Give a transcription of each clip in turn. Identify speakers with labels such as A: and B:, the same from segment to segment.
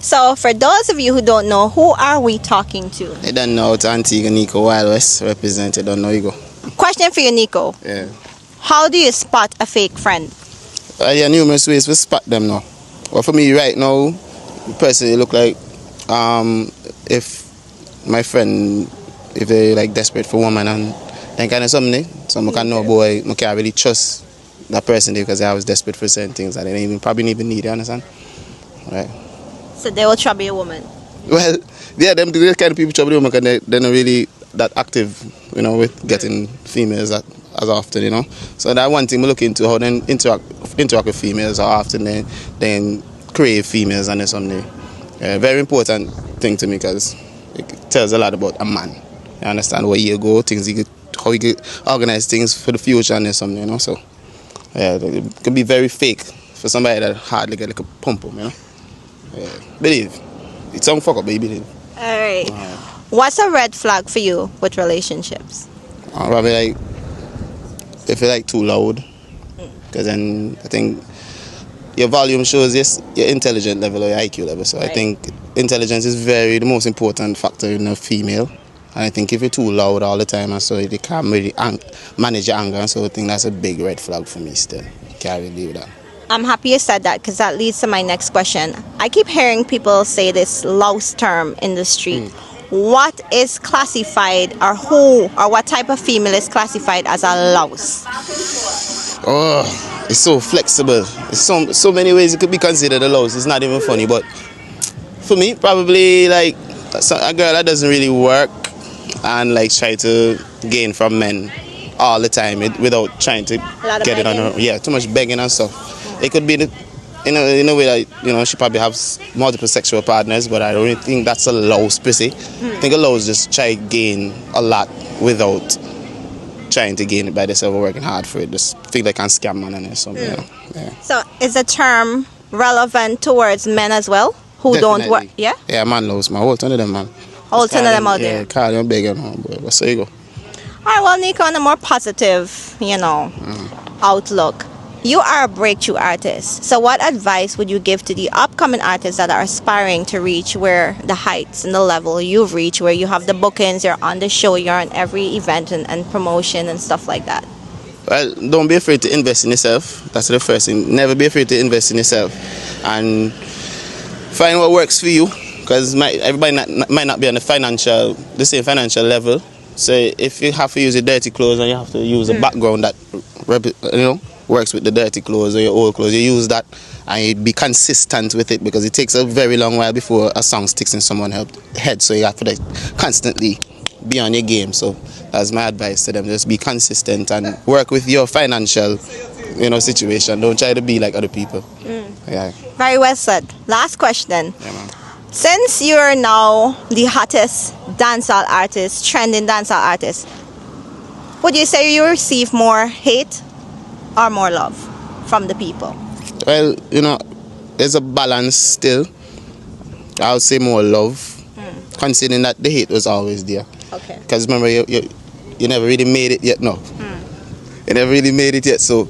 A: So for those of you who don't know, who are we talking to?
B: I don't know. It's Auntie Niqko Wyldwest represented. Don't know you go.
A: Question for you, Niqko.
B: Yeah.
A: How do you spot a fake friend?
B: Yeah, numerous ways to spot them now. Well, for me right now, personally, look like if my friend, if they like desperate for woman and then kind of something, so I can know boy, I can't really trust that person because I was desperate for certain things that they probably didn't even need. You understand? Right.
A: So they will trouble a woman.
B: Well, yeah, them the kind of people trouble women because they're not really that active, with getting females as often, So that one thing we look into, how they interact with females, how often they crave females and something. Very important thing to me because it tells a lot about a man. You understand where you go, how you get organize things for the future and something, So yeah, it can be very fake for somebody that hardly get like a pump, Yeah. Believe. It's some fuck up, but you believe.
A: Alright. What's a red flag for you with relationships?
B: Probably like if you're like too loud, because then I think your volume shows your intelligent level or your IQ level. So I think intelligence is the most important factor in a female. And I think if you're too loud all the time and so you can't really manage your anger, so I think that's a big red flag for me still. Can't really do that.
A: I'm happy you said that because that leads to my next question. I keep hearing people say this louse term in the street. What is classified or what type of female is classified as a louse?
B: Oh, it's so flexible. There's so many ways it could be considered a louse. It's not even funny, but for me, probably like a girl that doesn't really work and like try to gain from men all the time without trying to get it on her. Yeah, too much begging and stuff. It could be in a way that she probably has multiple sexual partners, but I don't really think that's a louse per se. I think a louse just try to gain a lot without trying to gain it by themselves or working hard for it. Just think they can scam man and something. Yeah.
A: So is the term relevant towards men as well who
B: Definitely.
A: Don't work? Yeah.
B: Yeah, man louse, man. Whole ton of them, man.
A: Whole ton of them out there.
B: Yeah, call them begging, boy. But so you go.
A: All right. Well, Niqko, on a more positive, outlook. You are a breakthrough artist. So what advice would you give to the upcoming artists that are aspiring to reach where the heights and the level you've reached, where you have the bookings, you're on the show, you're on every event and promotion and stuff like that?
B: Well, don't be afraid to invest in yourself. That's the first thing. Never be afraid to invest in yourself. And find what works for you. Because everybody might not be on the same financial level. So if you have to use your dirty clothes and you have to use a background that works with the dirty clothes or your old clothes, you use that and you be consistent with it because it takes a very long while before a song sticks in someone's head. So you have to constantly be on your game. So that's my advice to them. Just be consistent and work with your financial situation. Don't try to be like other people. Yeah.
A: Very well said. Last question.
B: Yeah, man.
A: Since you're now the hottest dancehall artist, trending dancehall artist, would you say you receive more hate or more love from the people?
B: Well, there's a balance still. I would say more love, considering that the hate was always there.
A: Okay.
B: Because remember, you never really made it yet, no. You never really made it yet, so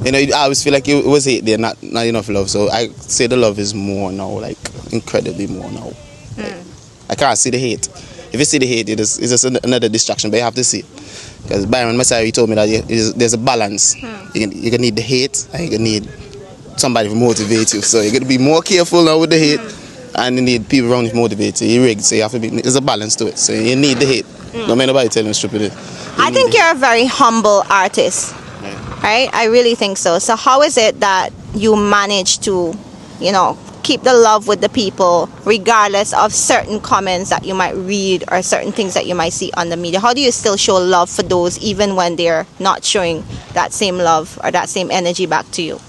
B: I always feel like it was hate there, not enough love. So I say the love is more now, like incredibly more now. Like, I can't see the hate. If you see the hate, it's just another distraction, but you have to see it. Because Byron Messiah, he told me that there's a balance. You can need the hate, and you can need somebody to motivate you. So you're going to be more careful now with the hate, and you need people around you to motivate you. You're rigged, so you have to there's a balance to it. So you need the hate. No matter nobody tell you stupid.
A: I think you're a very humble artist, right? I really think so. So how is it that you manage to, keep the love with the people regardless of certain comments that you might read or certain things that you might see on the media? How do you still show love for those even when they're not showing that same love or that same energy back to you?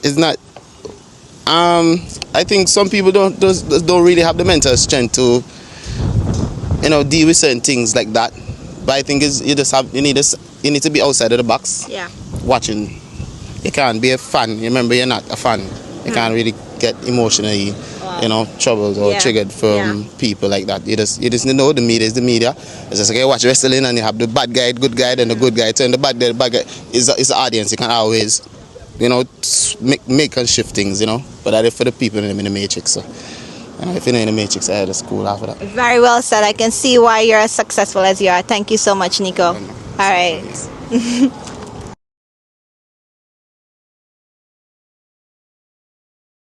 B: It's not. I think some people don't really have the mental strength to, deal with certain things like that. But I think you need to be outside of the box.
A: Yeah.
B: Watching. You can't be a fan. You remember, you're not a fan. You can't really get emotionally, troubled or triggered from people like that. You just know the media is the media. It's just like you watch wrestling and you have the bad guy, good guy, and the good guy. Turn the bad guy is the audience. You can always, make and shift things, But that is for the people in the matrix. So And if you're not in the matrix, I had a school after that.
A: Very well said. I can see why you're as successful as you are. Thank you so much, Niqko. All right.